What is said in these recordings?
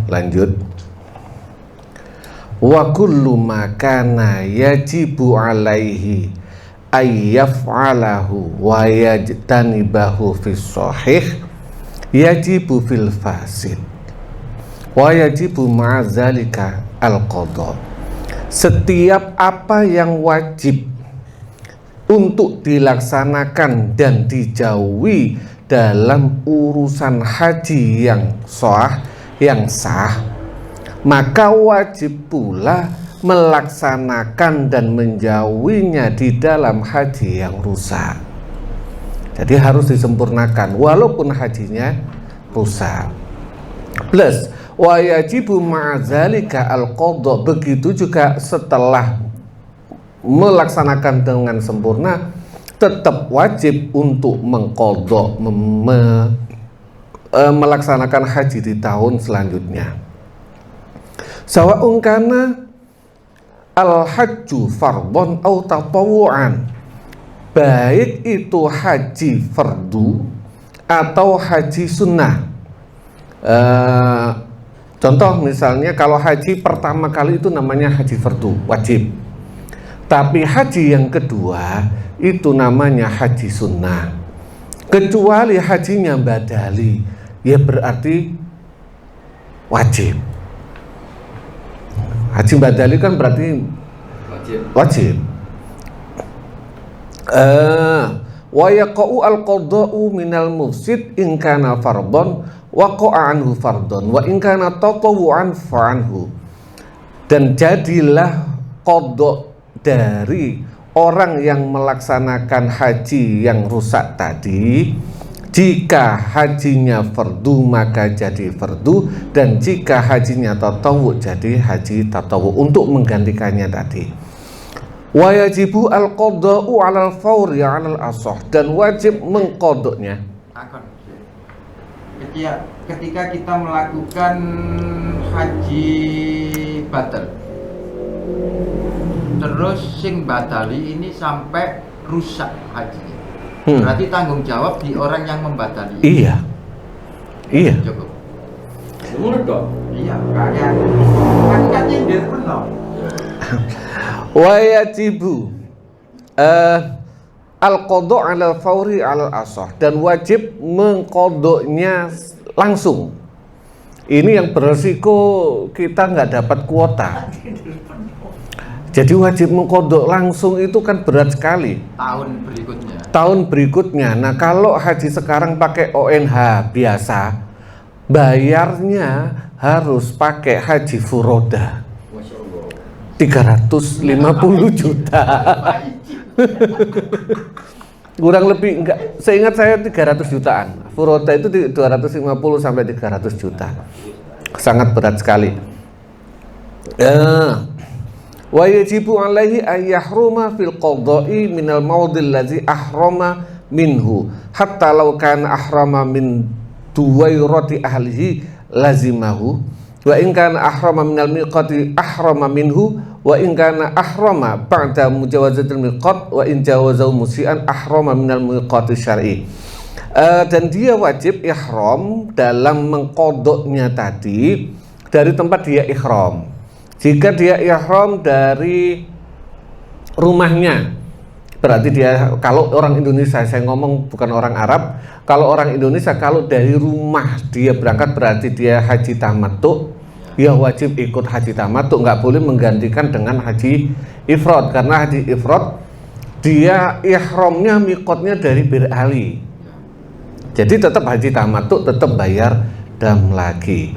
Lanjut. Wa kullu ma kana yajibu alaihi ayyaf'alahu wa yajtanibahu fis sahih yajibu fil fasid wa yajibu ma'azalika al-qadha. Setiap apa yang wajib untuk dilaksanakan dan dijauhi dalam urusan haji yang sah, maka wajib pula melaksanakan dan menjauhinya di dalam haji yang rusak. Jadi harus disempurnakan walaupun hajinya rusak. Plus wa yajibu ma'azalika al-qadha, begitu juga setelah melaksanakan dengan sempurna tetap wajib untuk mengqadha, melaksanakan haji di tahun selanjutnya. Sawa'un kana al-hajju fardhon aw tatawwu'an, baik itu haji fardu atau haji sunnah. Contoh misalnya kalau haji pertama kali itu namanya haji fardu, wajib. Tapi haji yang kedua itu namanya haji sunnah. Kecuali hajinya badali, ya berarti wajib. Haji badali kan berarti wajib. Wa yaqa'u al-qadha'u minal mufsid in kana fardhon waqa'a anhu fardhon wa in kana tatawwu'an fa'anhu. Dan jadilah qadha dari orang yang melaksanakan haji yang rusak tadi. Jika hajinya fardu maka jadi fardu, dan jika hajinya tatawwu jadi haji tatawwu untuk menggantikannya tadi. Wa yajibu al-qadha'u 'alal fawri 'alal ashah, dan wajib mengqadhanya. Ketika kita melakukan haji batal, terus sing batali ini sampai rusak hajinya, berarti tanggung jawab di orang yang membatali. Iya. Cukup. Iya, kan nyindir penuh. Wa yajibu al-qadha' 'alal fawri 'alal ashah, dan wajib mengqadhanya langsung. Ini yang beresiko kita nggak dapat kuota. Jadi wajib mengqadha' langsung itu kan berat sekali. Tahun berikutnya. Nah, kalau haji sekarang pakai ONH biasa, bayarnya harus pakai haji furoda. 350 juta. Kurang lebih, enggak, seingat saya 300 jutaan. Furoda itu 250 sampai 300 juta. Sangat berat sekali. Wa yajibu alaihi ayyahruma fil qadha'i minal maudil ladzi ahrama minhu hatta law kana ahrama min duwairati ahlihi lazimahu wa in kana ahrama minal miqati ahrama minhu wa in kana ahrama ba'da mujawazatil miqat wa in jawazahu musian ahrama minal miqati syar'i. Dan dia wajib ihram dalam mengqadhanya tadi dari tempat dia ihram. Jika dia ihram dari rumahnya, berarti dia, kalau orang Indonesia, saya ngomong bukan orang Arab, kalau orang Indonesia kalau dari rumah dia berangkat berarti dia haji tamattu, ya wajib ikut haji tamattu, nggak boleh menggantikan dengan haji ifrad, karena haji ifrad dia ihramnya miqatnya dari Bir Ali. Jadi tetap haji tamattu, tetap bayar dam lagi.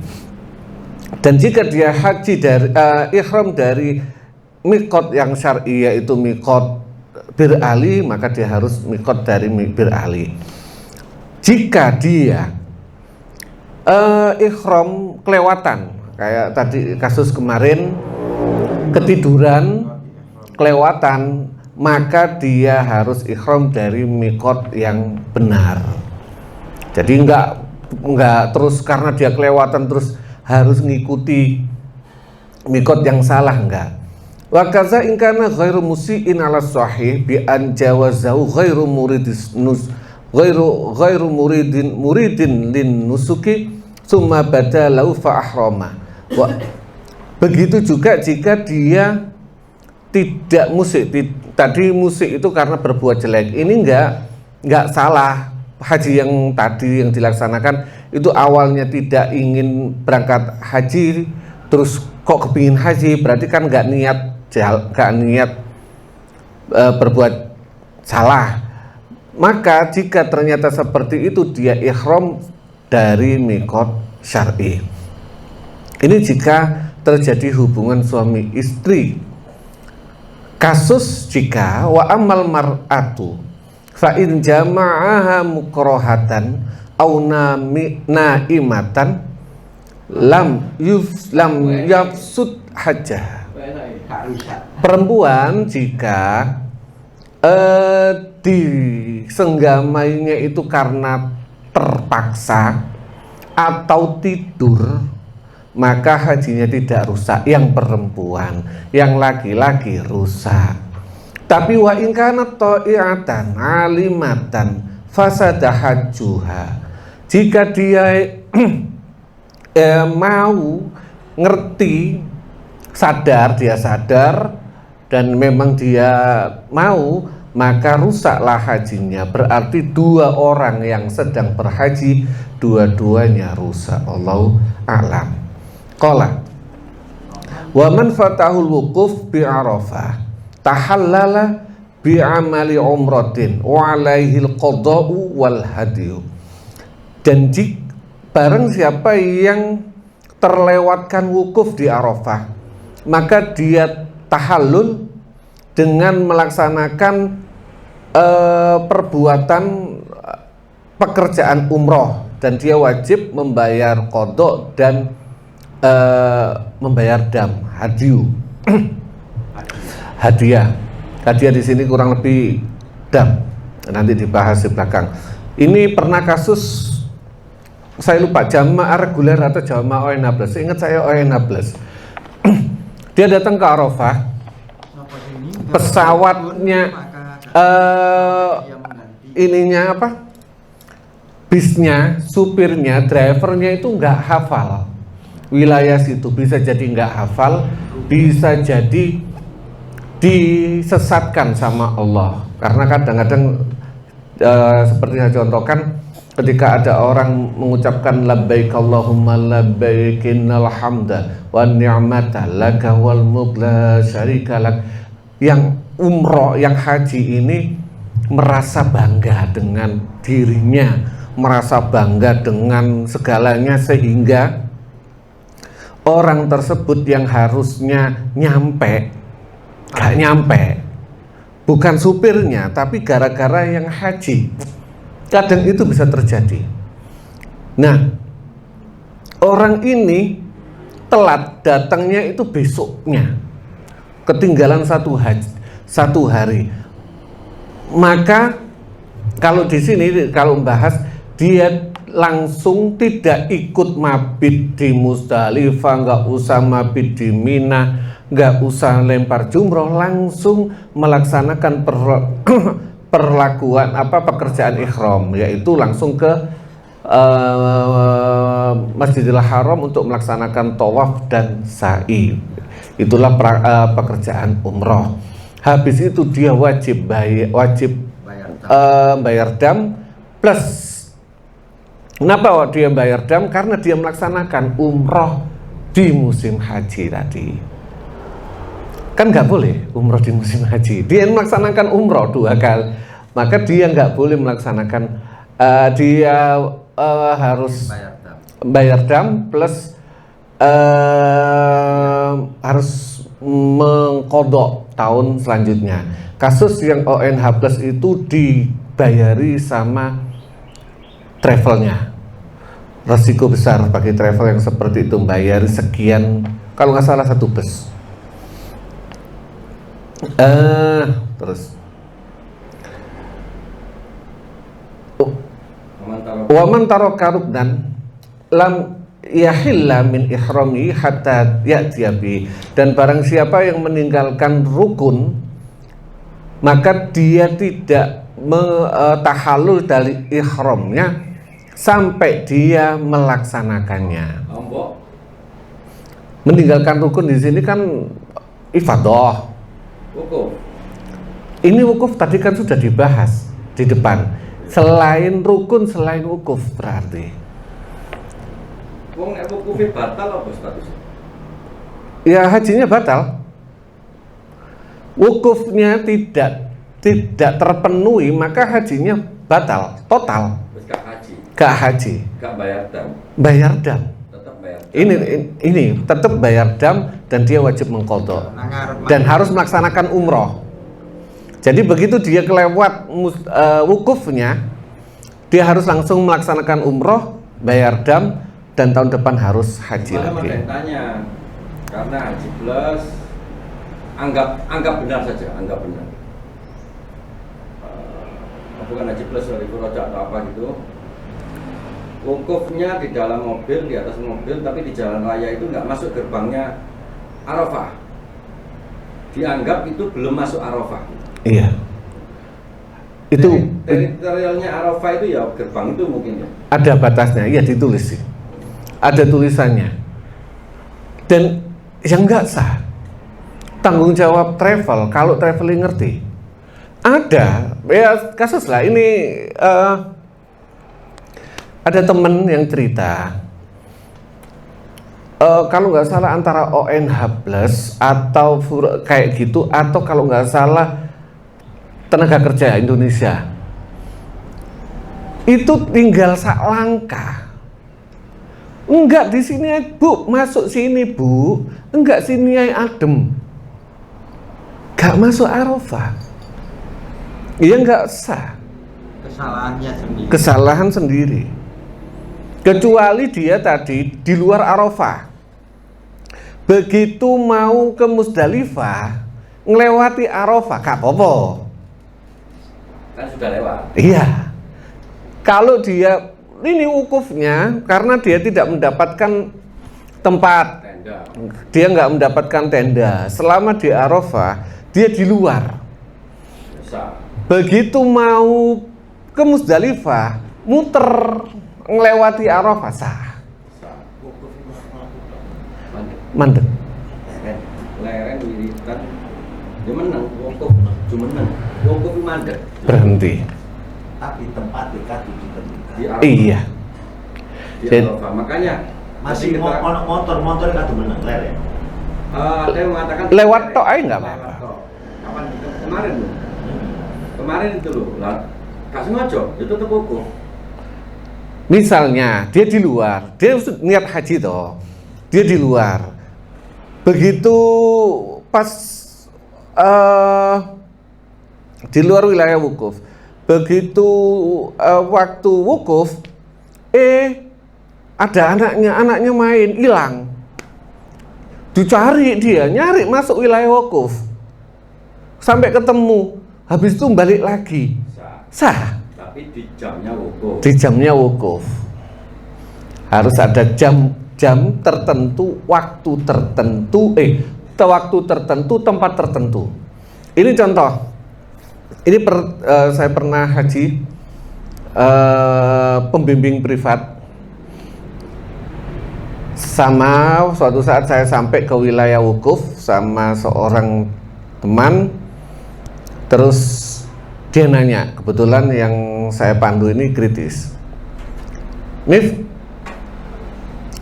Dan jika dia haji dari ihram dari miqat yang syar'i yaitu miqat Bir Ali, maka dia harus miqat dari Bir Ali. Jika dia ihram kelewatan, kayak tadi kasus kemarin, ketiduran kelewatan, maka dia harus ihram dari miqat yang benar. Jadi enggak terus karena dia kelewatan terus harus ngikuti miqat yang salah, enggak. Wa kaza in kana ghairu musiin ala sahih bi an jawazahu ghairu muridin lin nusuki summa badalau fa ahrama. Begitu juga jika dia tidak musik. Tadi musik itu karena berbuat jelek. Ini enggak salah. Haji yang tadi yang dilaksanakan itu awalnya tidak ingin berangkat haji, terus kok kepingin haji, berarti kan enggak niat berbuat salah. Maka jika ternyata seperti itu, dia ihram dari miqat syar'i. Ini jika terjadi hubungan suami istri. Kasus jika wa amal mar'atu fa in jama'aha mukrahatan aw naimatan lam yafsud hajjah. Perempuan jika disenggamainya itu karena terpaksa atau tidur, maka hajinya tidak rusak. Yang perempuan, yang laki-laki rusak. Tapi wa in kanat ta'iatan alimatan fasada hajjuha. Jika dia mau ngerti, dia sadar dan memang dia mau, maka rusaklah hajinya. Berarti dua orang yang sedang berhaji dua-duanya rusak. Allahu a'lam. Qala wa man fatahul wuquf bi Arafah tahallala bi amali umratin wa alaihil qada'u wal hadiyu. Dan barang siapa yang terlewatkan wukuf di Arafah, maka dia tahallul dengan melaksanakan perbuatan pekerjaan umroh, dan dia wajib membayar qada dan membayar dam, hadiah di sini kurang lebih dam, nanti dibahas di belakang. Ini pernah kasus, saya lupa jamaah reguler atau jamaah ONH+, ingat saya ONH+. Dia datang ke Arafah, pesawatnya ininya apa, bisnya, supirnya, drivernya itu nggak hafal wilayah situ. Bisa jadi nggak hafal, bisa jadi disesatkan sama Allah. Karena kadang-kadang seperti saya contohkan, ketika ada orang mengucapkan labbaik Allahumma labbaik innal hamda wan ni'mata laka wal mulk la syarika lak, yang umroh, yang haji ini merasa bangga dengan dirinya, merasa bangga dengan segalanya, sehingga orang tersebut yang harusnya nyampe gak nyampe, bukan supirnya tapi gara-gara yang haji. Kadang itu bisa terjadi. Nah, orang ini telat datangnya itu besoknya, ketinggalan satu hari. Maka kalau di sini kalau membahas, dia langsung tidak ikut mabit di Musdalifah, nggak usah mabit di Mina, nggak usah lempar jumroh, langsung melaksanakan perlakuan pekerjaan ihram, yaitu langsung ke Masjidil Haram untuk melaksanakan tawaf dan sa'i. Itulah pekerjaan umroh. Habis itu dia wajib bayar dam plus. Kenapa dia bayar dam? Karena dia melaksanakan umroh di musim haji tadi. Kan nggak boleh umroh di musim haji. Dia melaksanakan umroh 2 kali, maka dia nggak boleh melaksanakan. Dia harus bayar dam plus harus mengkodok tahun selanjutnya. Kasus yang ONH+ itu dibayari sama travelnya. Resiko besar bagi travel yang seperti itu, bayar sekian, kalau nggak salah 1 bus. Terus waman taraka ruknan lam yahilla min ihrami hatta ya'tiya bi. Dan barang siapa yang meninggalkan rukun, maka dia tidak tahallul dari ihramnya sampai dia melaksanakannya. Lombok. Meninggalkan rukun di sini kan ifadah. Wukuf. Ini wukuf tadi kan sudah dibahas di depan. Selain rukun, selain wukuf berarti. Wong nek wukufe batal apa statusnya? Ya hajinya batal. Wukufnya tidak terpenuhi, maka hajinya batal total. Wis gak haji. Gak haji. Gak bayar dam. Bayar dam. Tetap bayar dam. Ini tetap bayar dam dan dia wajib mengqadha dan harus melaksanakan umroh. Jadi begitu dia kelewat wukufnya, dia harus langsung melaksanakan umroh, bayar dam, dan tahun depan harus haji Malah lagi. tanya, karena haji plus anggap benar saja, anggap benar. Bukan haji plus dari Roja atau apa gitu. Wukufnya di dalam mobil, di atas mobil, tapi di jalan raya itu nggak masuk gerbangnya Arafah. Dianggap itu belum masuk Arafah. Iya. Itu teritorialnya Arafah itu ya gerbang itu mungkin ya. ada batasnya, iya ditulis sih. Ada tulisannya. Dan yang nggak sah, tanggung jawab travel, kalau traveling ngerti. Ada, ya kasus lah ini ada temen yang cerita. Kalau nggak salah antara ONH Plus atau kayak gitu, atau kalau nggak salah tenaga kerja Indonesia itu tinggal sak langkah. Enggak di sini Bu, masuk sini Bu, enggak sini adem, enggak masuk Arafah. Iya enggak sah. Kesalahannya sendiri. Kesalahan sendiri. Kecuali dia tadi di luar Arafah. Begitu mau ke Musdalifah, ngelewati Arafah, gak apa-apa. Kan sudah lewat. Iya. Kalau dia ini wukufnya karena dia tidak mendapatkan tempat, Tenda. dia nggak mendapatkan tenda. Selama di Arafah, dia di luar. Bisa. Begitu mau ke Musdalifah, muter ngelewati Arafah, sah. Bisa. Mandek. Leren wiritan. Dia menang. Wukuf cuma menang. Wukuf mandek. Berhenti. Tapi tempat dekat di Di Arafah. Iya. Di Jadi- Arafah. Makanya masih jadi kita- motor kan menang leren. ada yang mengatakan Lewat tok aja nggak apa-apa. Lewat tok. Kapan kemarin loh. Kemarin itu loh. Lah, gak sengaja, itu tetap wukuf. Misalnya dia di luar, dia niat haji toh, dia di luar. Begitu pas di luar wilayah wukuf, begitu waktu wukuf, ada anaknya main hilang, dicari dia, nyari masuk wilayah wukuf, sampai ketemu, habis itu balik lagi, Sah. sah. Tapi di jamnya wukuf. Di jamnya wukuf harus ada jam tertentu, waktu tertentu, waktu tertentu, tempat tertentu. Ini contoh. Ini saya pernah haji pembimbing privat. Sama suatu saat saya sampai ke wilayah wukuf sama seorang teman, terus dia nanya, kebetulan yang saya pandu ini kritis. Mif,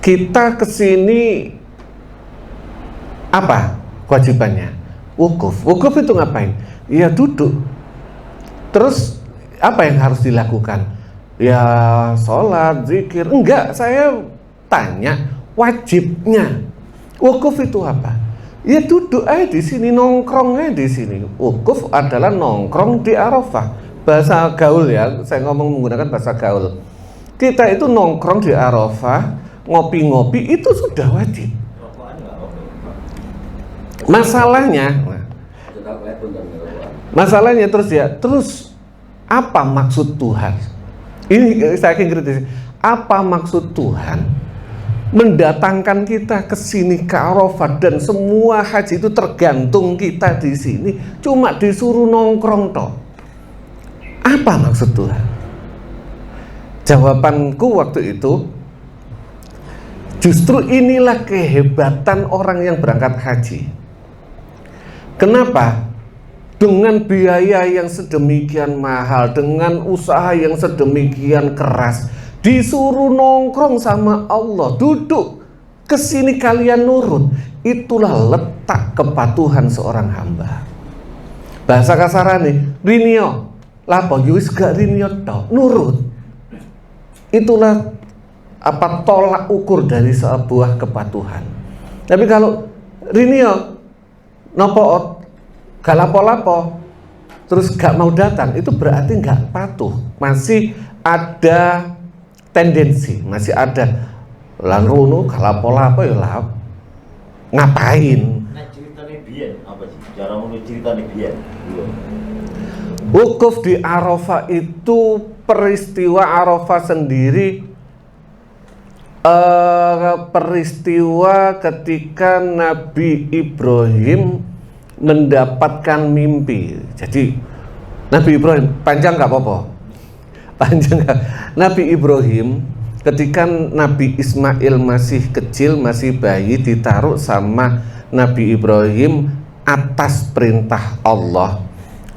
kita kesini apa kewajibannya? Wukuf. Wukuf itu ngapain? Ya duduk. Terus apa yang harus dilakukan? Ya sholat, zikir. Enggak, saya tanya wajibnya. Wukuf itu apa? Ya duduk aja di sini, nongkrong aja di sini. Wukuf adalah nongkrong di Arafah. Bahasa gaul ya, saya ngomong menggunakan bahasa gaul. Kita itu nongkrong di Arafah, ngopi-ngopi itu sudah wajib. Masalahnya terus apa maksud Tuhan? Ini saya yakin kritis. Apa maksud Tuhan mendatangkan kita ke sini ke Arafah dan semua haji itu tergantung kita di sini, cuma disuruh nongkrong toh? Apa maksud Tuhan? Jawabanku waktu itu, justru inilah kehebatan orang yang berangkat haji. Kenapa? Dengan biaya yang sedemikian mahal, dengan usaha yang sedemikian keras, disuruh nongkrong sama Allah, duduk kesini kalian nurut. Itulah letak kepatuhan seorang hamba. Bahasa kasarane, rinio, lapo yuis gak rinio tok, nurut. Itulah tolak ukur dari sebuah kepatuhan. Tapi kalau rinio nopo gak lapo-lapo terus gak mau datang, itu berarti gak patuh, masih ada tendensi, masih ada lanrunu gak lapo-lapo ya lah ngapain. Nah ceritanya biyen apa sih? Cara mau ceritanya biyen. Wukuf di Arafah itu peristiwa Arafah sendiri, peristiwa ketika Nabi Ibrahim mendapatkan mimpi. Jadi Nabi Ibrahim, panjang nggak apa-apa, panjang nggak? Nabi Ibrahim ketika Nabi Ismail masih kecil, masih bayi, ditaruh sama Nabi Ibrahim atas perintah Allah.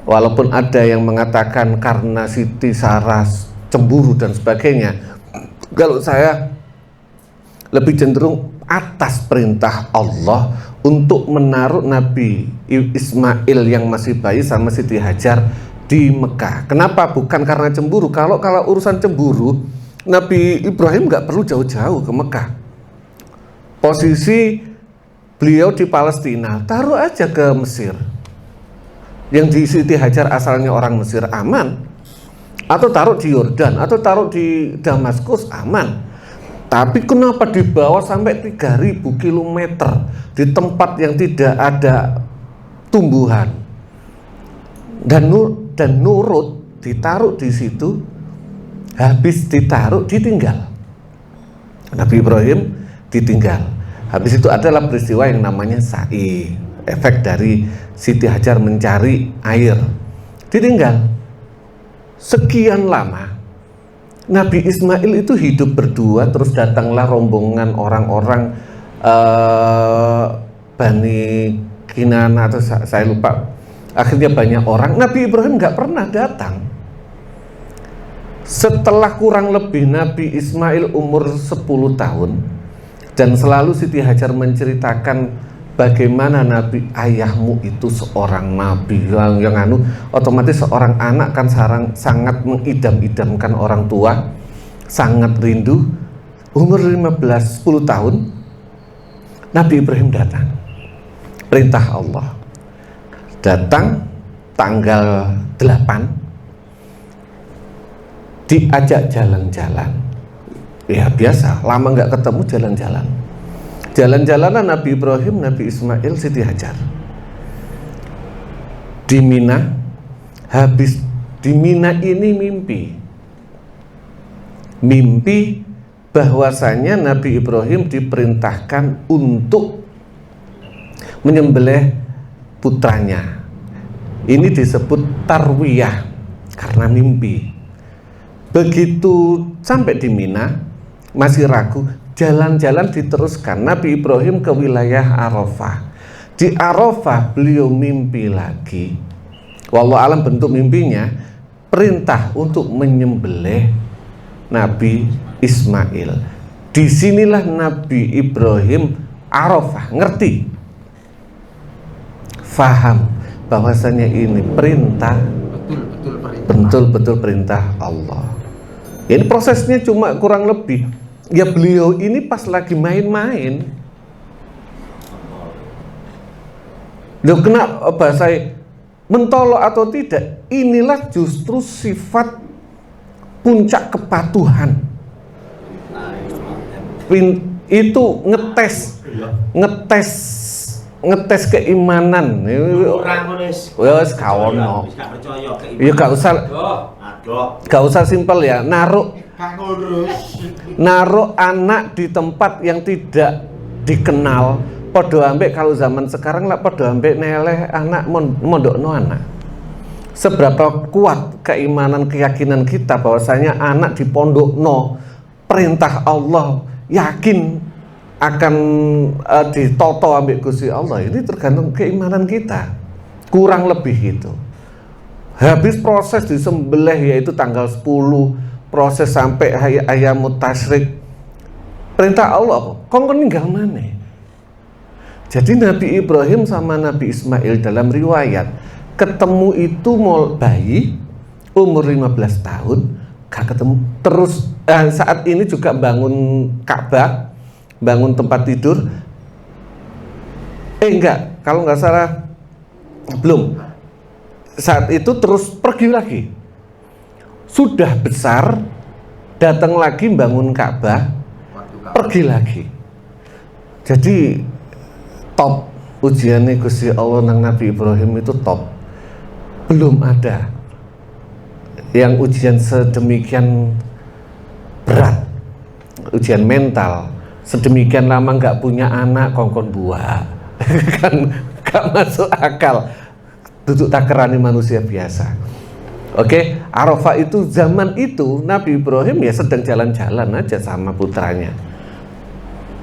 Walaupun ada yang mengatakan karena Siti Sarah cemburu dan sebagainya, kalau saya lebih cenderung atas perintah Allah untuk menaruh Nabi Ismail yang masih bayi sama Siti Hajar di Mekah. Kenapa? Bukan karena cemburu. Kalau urusan cemburu, Nabi Ibrahim nggak perlu jauh-jauh ke Mekah. Posisi beliau di Palestina, taruh aja ke Mesir. Yang di Siti Hajar asalnya orang Mesir, aman. Atau taruh di Yordan, atau taruh di Damaskus, aman. Tapi kenapa dibawa sampai 3000 km di tempat yang tidak ada tumbuhan dan nurut, ditaruh di situ, habis ditaruh ditinggal. Nabi Ibrahim ditinggal. Habis itu adalah peristiwa yang namanya sa'i, efek dari Siti Hajar mencari air, ditinggal. Sekian lama Nabi Ismail itu hidup berdua, terus datanglah rombongan orang-orang Bani Kinana atau saya lupa. Akhirnya banyak orang. Nabi Ibrahim nggak pernah datang. Setelah kurang lebih Nabi Ismail umur 10 tahun, dan selalu Siti Hajar menceritakan bagaimana Nabi ayahmu itu seorang nabi yang otomatis seorang anak kan sangat mengidam-idamkan orang tua, sangat rindu. Umur 10 tahun Nabi Ibrahim datang, perintah Allah, datang tanggal 8, diajak jalan-jalan. Ya biasa, lama nggak ketemu, jalan-jalan. Jalan-jalanan Nabi Ibrahim, Nabi Ismail, Siti Hajar di Mina. Habis di Mina ini mimpi bahwasanya Nabi Ibrahim diperintahkan untuk menyembelih putranya. Ini disebut tarwiyah karena mimpi. Begitu sampai di Mina masih ragu, jalan-jalan diteruskan. Nabi Ibrahim ke wilayah Arafah. Di Arafah beliau mimpi lagi. Wallahu alam bentuk mimpinya, perintah untuk menyembelih Nabi Ismail. Disinilah Nabi Ibrahim Arafah ngerti, faham bahwasanya ini perintah, betul-betul perintah Allah. Ini prosesnya cuma kurang lebih, ya beliau ini pas lagi main-main. Loh, kena bahasa mentolok atau tidak, inilah justru sifat puncak kepatuhan. Itu ngetes keimanan. Wes kawono. Ya gak usah simpel ya. Naruh anak di tempat yang tidak dikenal. Podo ambek kalau zaman sekarang lah podo ambek neleh anak mondokno anak. seberapa kuat keimanan keyakinan kita bahwasanya anak di pondok perintah Allah, yakin akan ditoto ambek Gusti Allah, ini tergantung keimanan kita. Kurang lebih itu. Habis proses disembelih yaitu tanggal 10, proses sampai ayamut tasyrik, perintah Allah apa? Kong meninggal mana? Jadi Nabi Ibrahim sama Nabi Ismail dalam riwayat ketemu itu mau bayi umur 15 tahun, gak ketemu terus. Saat ini juga bangun Ka'bah, bangun tempat tidur. Enggak, kalau nggak salah belum. Saat itu terus pergi lagi. Sudah besar, datang lagi bangun Ka'bah, pergi lagi. Jadi top ujiannya Gusti Allah nang Nabi Ibrahim itu top. Belum ada yang ujian sedemikian berat, ujian mental sedemikian lama nggak punya anak kongkon buah kan nggak masuk akal, duduk takerani manusia biasa. Oke, Arafah itu zaman itu Nabi Ibrahim ya sedang jalan-jalan aja sama putranya.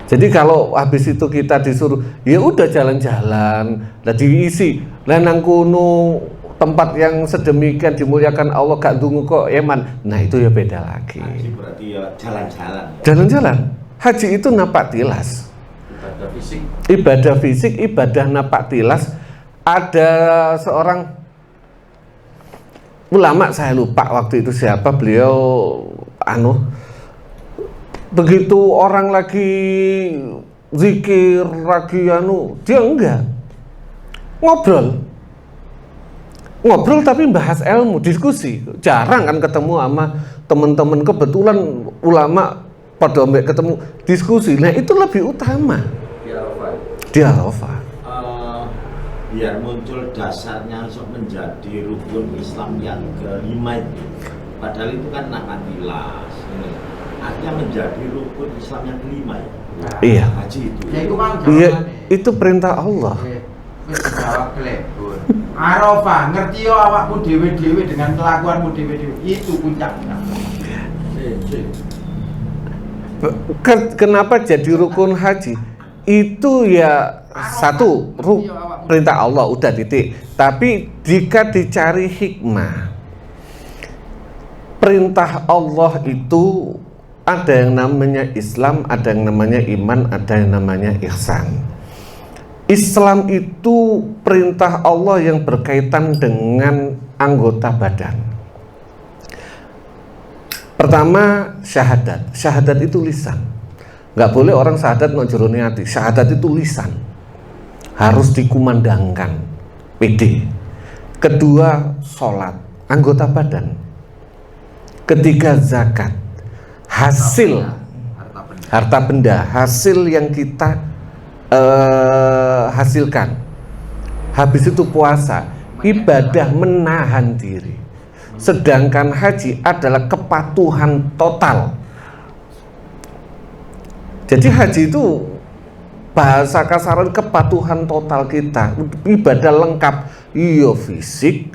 Jadi kalau habis itu kita disuruh, ya udah jalan-jalan, lah diisi, lah nang kuno tempat yang sedemikian dimuliakan Allah gak dungu kok eman. Nah itu ya beda lagi. Haji berarti ya jalan-jalan. Jalan-jalan. Haji itu napak tilas. Ibadah fisik. Ibadah fisik, ibadah napak tilas. Ada seorang ulama, saya lupa waktu itu siapa, beliau begitu orang lagi zikir, lagi dia enggak ngobrol tapi bahas ilmu, diskusi. Jarang kan ketemu sama teman-teman, kebetulan ulama pada ketemu diskusi. Nah itu lebih utama di Arafah. Biar muncul dasarnya untuk menjadi rukun Islam yang kelima itu. Padahal itu kan nakatilas. Artinya menjadi rukun Islam yang kelima ya. Nah, iya. Haji itu. Ya itu kan iya, itu perintah Allah. Wis jawab kelebon. Arafah, ngerti yo awakmu dhewe-dhewe dengan kelakuanmu dhewe-dhewe. Itu puncaknya. Kenapa jadi rukun haji? Itu ya satu perintah Allah udah titik. Tapi jika dicari hikmah, perintah Allah itu ada yang namanya Islam, ada yang namanya iman, ada yang namanya ihsan. Islam itu perintah Allah yang berkaitan dengan anggota badan. Pertama, syahadat. Syahadat itu lisan. Nggak boleh orang syahadat nang jerone ati. Syahadat itu lisan. Harus dikumandangkan. PD. Kedua, sholat. Anggota badan. Ketiga, zakat. Hasil harta benda, hasil yang kita hasilkan. Habis itu puasa, ibadah menahan diri. Sedangkan haji adalah kepatuhan total. Jadi haji itu bahasa kasaran kepatuhan total kita, ibadah lengkap, iyo fisik,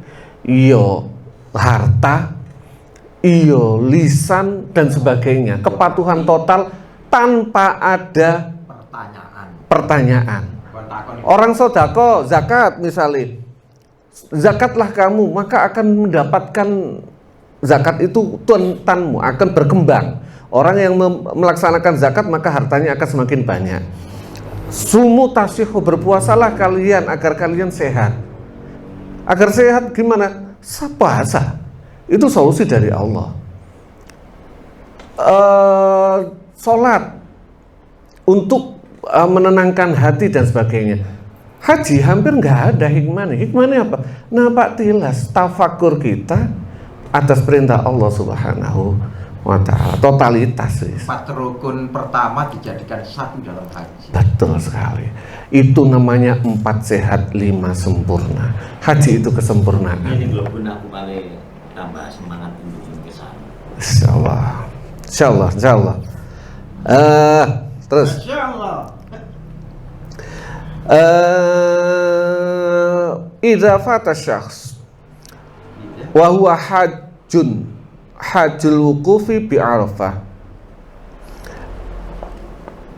iyo harta, iyo lisan dan sebagainya, kepatuhan total tanpa ada pertanyaan. Orang sodako, zakat misalnya, zakatlah kamu, maka akan mendapatkan zakat itu tuntanmu akan berkembang. Orang yang melaksanakan zakat maka hartanya akan semakin banyak. Sumu tasihu, berpuasalah kalian agar kalian sehat. Agar sehat gimana? Puasa. Itu solusi dari Allah. Sholat untuk menenangkan hati dan sebagainya. Haji hampir nggak ada hikmahnya. Hikmahnya apa? Nampak tilas tafakur kita atas perintah Allah Subhanahu wa ta'ala. Totalitas. 4 rukun pertama dijadikan satu dalam haji. Betul sekali. Itu namanya 4 sehat 5 sempurna. Haji itu kesempurnaan. Ini belum pun aku paling tambah semangat untuk ke sana. Insyaallah. Insyaallah, insyaallah. Terus. Insyaallah. Idza fata syakhs wa huwa hajjul wuqufi bi Arafah.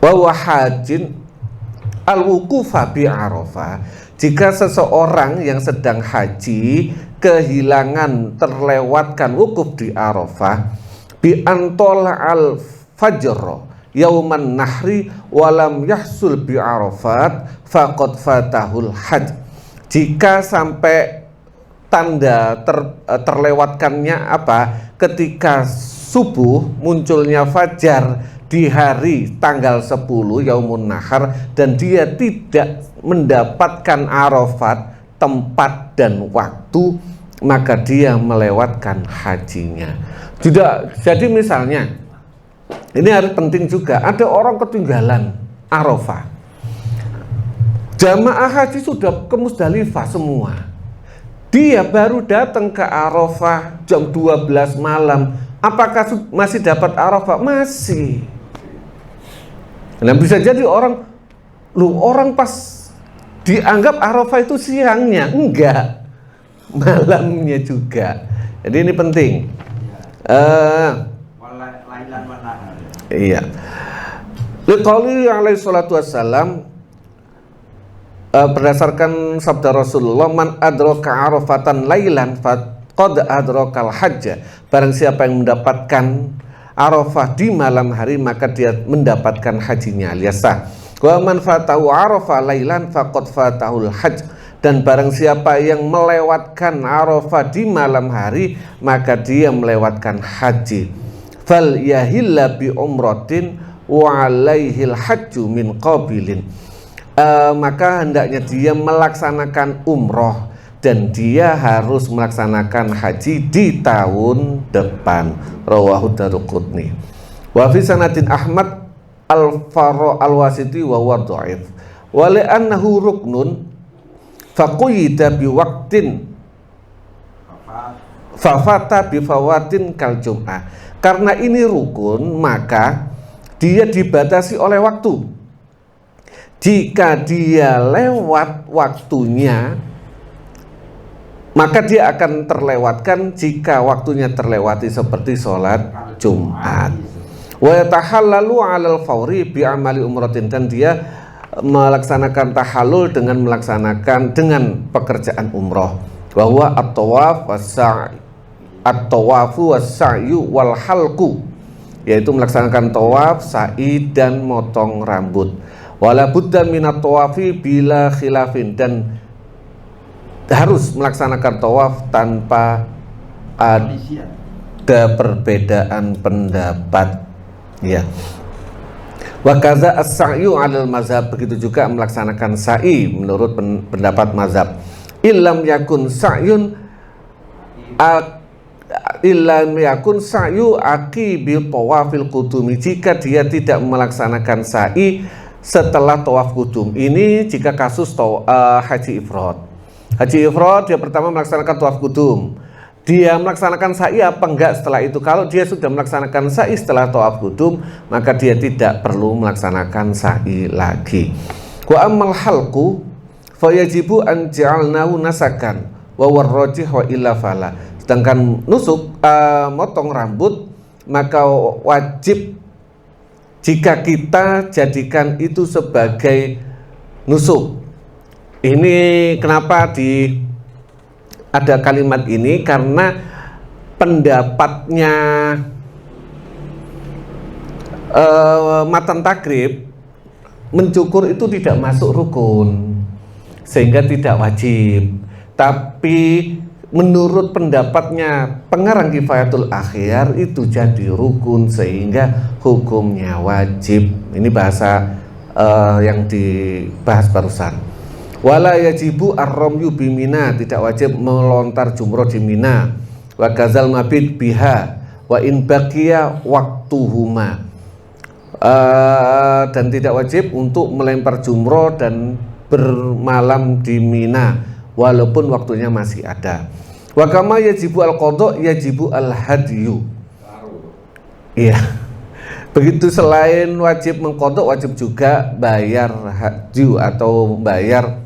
Wa huwa hajjin al-wuqufa bi Arafah. Jika seseorang yang sedang haji kehilangan terlewatkan wukuf di Arafah bi antola al-fajr yauman nahri walam yahsul bi Arafat faqad fatahul hajj. Jika sampai tanda terlewatkannya apa? Ketika subuh munculnya fajar di hari tanggal 10 Yaumun Nahar dan dia tidak mendapatkan Arafat tempat dan waktu, maka dia melewatkan hajinya. Jadi misalnya ini harus penting juga, ada orang ketinggalan Arafah. Jamaah haji sudah ke Musdalifah semua. Dia baru datang ke Arafah jam 12 malam. Apakah masih dapat Arafah? Masih. Nah, bisa jadi orang pas dianggap Arafah itu siangnya, enggak, malamnya juga. Jadi ini penting. Iya. Liqauli alaihi salatu wassalam, berdasarkan sabda Rasulullah, man adraka arafatan lailan faqad adrakal hajj. Barang siapa yang mendapatkan Arafah di malam hari maka dia mendapatkan hajinya alias sah. Wa man fatahu Arafah lailan faqad fatahul hajj. Dan barang siapa yang melewatkan Arafah di malam hari maka dia melewatkan haji. Fal yahilla bi umratin wa alaihil hajju min qabilin. Maka hendaknya dia melaksanakan umroh dan dia harus melaksanakan haji di tahun depan. Rawahu Daruqutni. Wa fi sanadin Ahmad al-Faro al-Wasiti wa huwa dhaif. Wa li'annahu ruknun faquyida bi waqtin fafata bi fawatin kal jum'ah. Karena ini rukun maka dia dibatasi oleh waktu. Jika dia lewat waktunya maka dia akan terlewatkan jika waktunya terlewati seperti sholat Jumat. Wa yatahallalu 'alal fawri bi amali umratin, dan dia melaksanakan tahallul dengan pekerjaan umroh. Wa huwa at-tawafu was-sa'yu wal halqu, yaitu melaksanakan tawaf, sa'i dan motong rambut. Wala budda minat tawafi bila khilafin, dan harus melaksanakan tawaf tanpa ada perbedaan pendapat, ya. Wa kaza as-sa'yu 'alal mazhab, begitu juga melaksanakan sa'i menurut pendapat mazhab. Illam yakun sa'yun sa'yu aqibil tawafil qudumi, jika dia tidak melaksanakan sa'i setelah tawaf qudum. Ini jika kasus haji ifrad. Haji ifrad dia pertama melaksanakan tawaf qudum. Dia melaksanakan sa'i apa enggak setelah itu? Kalau dia sudah melaksanakan sa'i setelah tawaf qudum, maka dia tidak perlu melaksanakan sa'i lagi. Wa ammal halqu fa yajibu an ja'alnahu nasakan wa warrajih wa illa fala. Sedangkan nusuk motong rambut maka wajib jika kita jadikan itu sebagai nusuk. Ini kenapa ada kalimat ini, karena pendapatnya matan takrib mencukur itu tidak masuk rukun sehingga tidak wajib. Tapi menurut pendapatnya pengarang Kifayatul Akhyar itu jadi rukun sehingga hukumnya wajib. Ini bahasa yang dibahas barusan. Wala yajibu ar-ramyu bi Mina, tidak wajib melontar jumroh di Mina. Wa kazal mabit biha wa in baqiya waktuhuma. Dan tidak wajib untuk melempar jumroh dan bermalam di Mina walaupun waktunya masih ada. Wa kama yajibu al-qadha yajibu al-hadyu. Iya. Begitu selain wajib mengqadha, wajib juga bayar hadyu atau bayar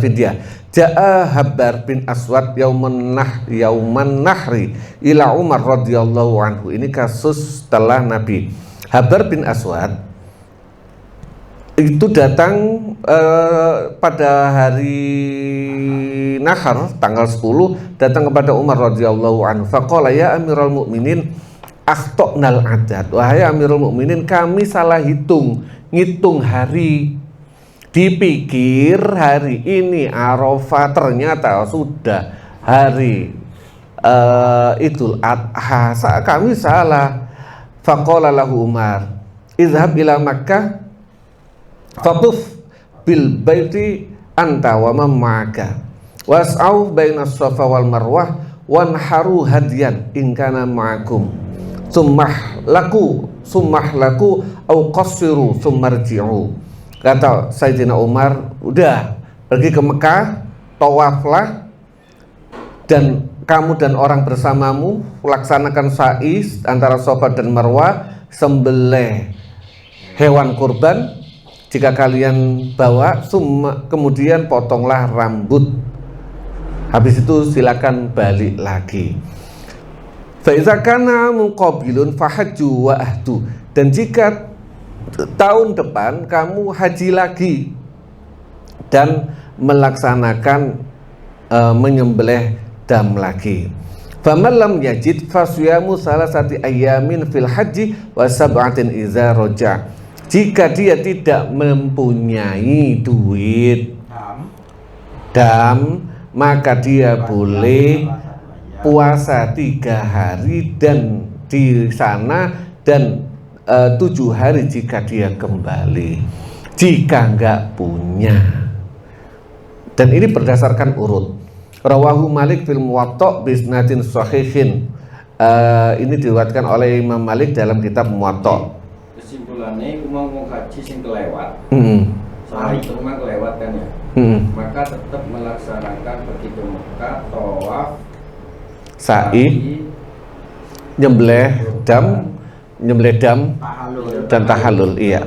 fidyah. Ja'a Habbar bin Aswad yauman nahri ila Umar radhiyallahu anhu. Ini kasus setelah Nabi. Habbar bin Aswad itu datang pada hari Nahar tanggal 10, datang kepada Umar radhiyallahu anhu. Faqala ya Amirul Mukminin akhta'nal adad. Wahai Amirul Mukminin, kami salah ngitung hari. Dipikir hari ini Arafah, ternyata sudah hari Idul Adha. Kami salah. Faqala lahu Umar, idhhab ila Makkah fatuf bil baiti anta wa man ma'aka was'au bainas Safa wal Marwah wanharu hadiyan in kana ma'akum summah laku au qassiru summarji'u. Kata Sayyidina Umar, udah pergi ke Mekah, tawaflah, dan kamu dan orang bersamamu laksanakan sa'i antara Safa dan Marwah, sembelih hewan kurban jika kalian bawa, kemudian potonglah rambut. Habis itu silakan balik lagi. Fa iza kana muqabilun fahajju wa ahdu. Dan jika tahun depan kamu haji lagi dan melaksanakan menyembelih dam lagi. Faman lam yajid fasyamu salasati ayamin fil haji wa sab'atin idza raja. Jika dia tidak mempunyai duit dam, maka dia boleh puasa 3 hari dan di sana dan 7 hari jika dia kembali, jika enggak punya. Dan ini berdasarkan urut. Rawahu Malik fil Muwatta bisnatin sahihin. Ini diriwayatkan oleh Imam Malik dalam kitab Muwatta. Kesimpulannya, mau haji sing kelewat, sehari itu memang kelewat kan ya, maka tetap melaksanakan pergi ke Mekah, tawaf, sa'i, nyembelih dam, dan tahallul. Iya.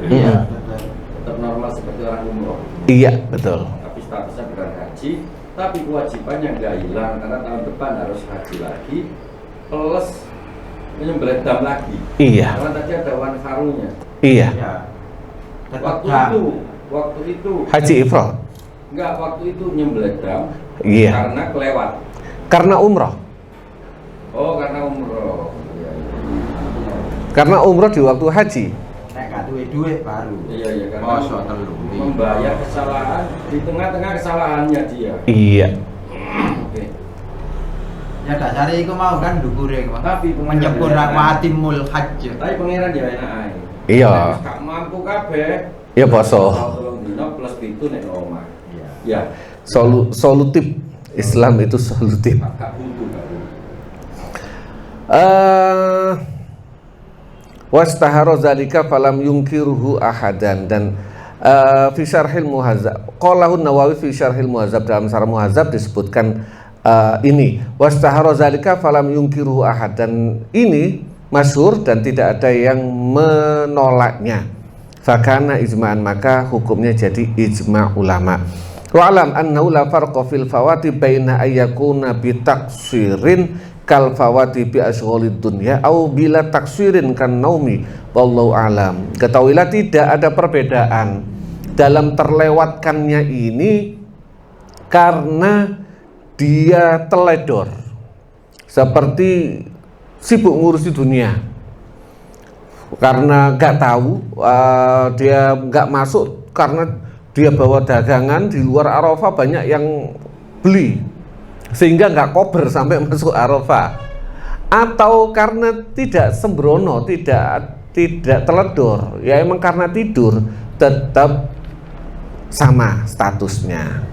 Iya. Tetap normal seperti orang umroh. Iya, betul. Tapi statusnya bukan haji, tapi kewajibannya nggak hilang karena tahun depan harus haji lagi plus menyembelih dam lagi. Iya. Karena tadi ada wanharunya. Iya. Ya. Waktu itu Haji ifrad. Enggak, waktu itu nyembelih dam. Iya. Karena kelewat. Karena umroh. Oh, karena umroh. Karena umroh di waktu haji. Nek gak duwe baru. Iya, karena Masa telu. membayar kesalahan di tengah-tengah kesalahannya dia. Iya. Oke. Ya dasare iku mau kan ndukure kok. Tapi menyebut rahmatimul hajj. Tapi pangeran ya enak ae. Iya. Gak mampu kabeh. Ya poso. Dino plus 7 nek omah. Iya. Ya. Solutif. Islam itu solutif. Gak butuh. Wastahara zalika falam yungkiruhu ahadan. Dan fi syarhil muhazzab qalahu Nawawi fi syarhil muhazzab, dalam syarah muhazzab disebutkan ini wastahara zalika falam yungkiruhu ahad, dan ini masyhur dan tidak ada yang menolaknya. Fakana ijma'an, maka hukumnya jadi ijma' ulama. Wa'lam annahu la farqa fil fawati baina ayyakuna bi taqsirin kal fawati bi ashghalid dunya au bila taksirin kan naumi wallahu alam. Ketahuilah tidak ada perbedaan dalam terlewatkannya ini karena dia teledor, seperti sibuk ngurusi dunia, karena nggak tahu, dia nggak masuk karena dia bawa dagangan di luar Arafah, banyak yang beli sehingga nggak kober sampai masuk Arafah, atau karena tidak sembrono, tidak teledor, ya emang karena tidur, tetap sama statusnya.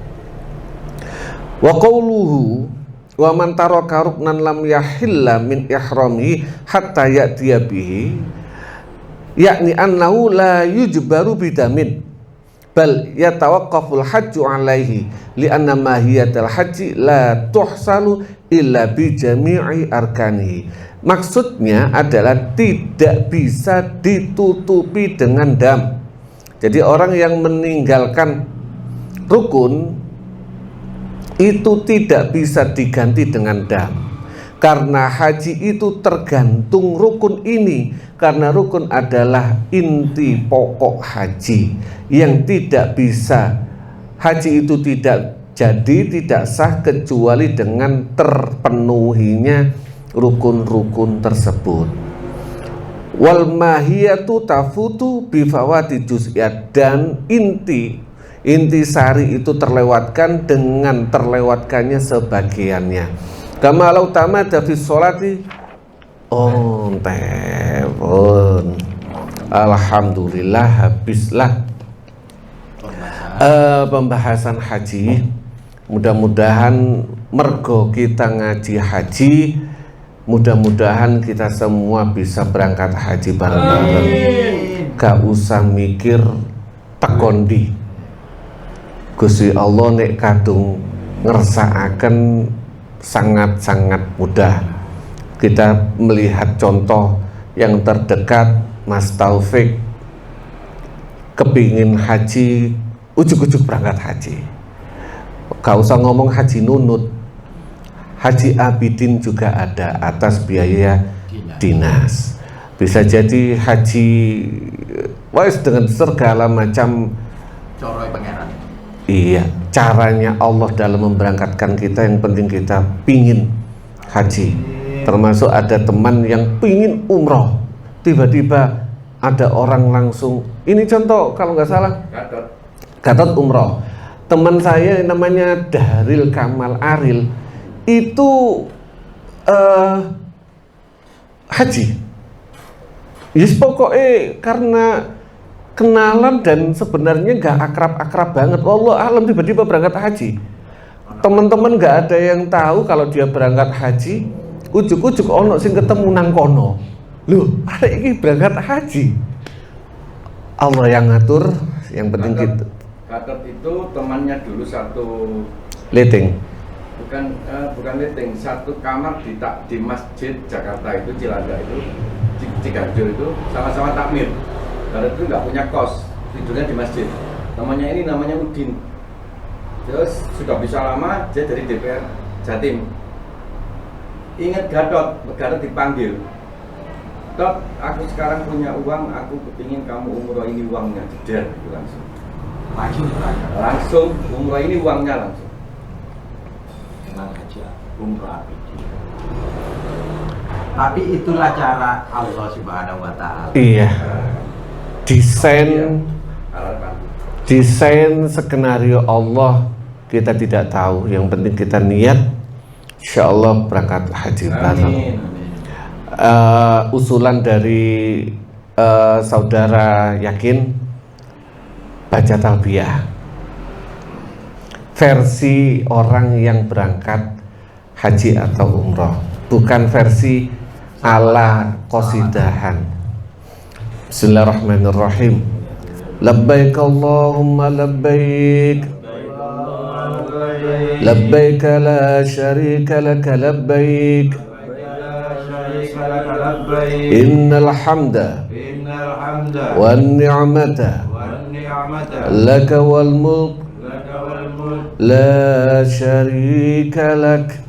Wa qawluhu wa man taraka ruknan lam yahilla min ihrami hatta ya'tiya bihi, yakni annahu la yujbaru bidamin bal yatawaqqaful hajju alaihi li'anna mahiyatul haji la tuhsalu illa bi jami'i arkanihi. Maksudnya adalah tidak bisa ditutupi dengan dam. Jadi orang yang meninggalkan rukun itu tidak bisa diganti dengan dam. Karena haji itu tergantung rukun ini. Karena rukun adalah inti pokok haji yang tidak bisa, haji itu tidak jadi, tidak sah kecuali dengan terpenuhinya rukun-rukun tersebut. Wal mahiyatu tafutu bifawati juz'iyat, dan inti sari itu terlewatkan dengan terlewatkannya sebagiannya. Kama lau tamada fi sholati. Oh, tepun. Alhamdulillah, habislah pembahasan haji. Mudah-mudahan mergo kita ngaji haji, mudah-mudahan kita semua bisa berangkat haji bareng-bareng. Gak usah mikir tekondi. Gusti Allah nek kadung ngersakaken sangat-sangat mudah. Kita melihat contoh yang terdekat, Mas Taufik kepingin haji, ujuk-ujuk berangkat haji. Gak usah ngomong haji nunut, haji abidin juga ada atas biaya dinas. Bisa jadi haji wais dengan segala macam Coroi pangeran. iya, caranya Allah dalam memberangkatkan kita. Yang penting kita pingin haji. Termasuk ada teman yang pingin umroh, tiba-tiba ada orang langsung, ini contoh kalau nggak salah Gatot umroh. Teman saya namanya Daril Kamal Aril itu haji. Yes, pokoknya karena kenalan dan sebenarnya nggak akrab-akrab banget. Wallah alam tiba-tiba berangkat haji. Teman-teman nggak ada yang tahu kalau dia berangkat haji. Ujuk-ujuk ono sing ketemu nang kono. Loh, ada ini berangkat haji. Allah yang ngatur, yang penting gitu. Gatot itu temannya dulu satu Leting. bukan leting, satu kamar di masjid Jakarta itu, Cilanda itu, Ciganjur itu, sama-sama takmir. Gatot itu nggak punya kos, tidurnya di masjid. Temannya ini namanya Udin. Terus sudah bisa lama dia dari DPR Jatim. Ingat Gatot dipanggil. Tot, aku sekarang punya uang, aku kepingin kamu umroh, ini uangnya, jeder gitu langsung. Langsung umroh, ini uangnya langsung. Tenang aja, umroh abidin. Tapi itulah cara Allah Subhanahu wa Ta'ala. Iya. Desain skenario Allah kita tidak tahu. Yang penting kita niat. Insya Allah berangkat haji bareng. Usulan dari saudara Yakin, baca talbiyah versi orang yang berangkat haji atau umroh, bukan versi ala qasidahan. Bismillahirrahmanirrahim. Labbaik Allahumma labbaik, labbaik la syarika laka labbaik, innal hamda wan ni'mata laka wal mulk la syarika lak.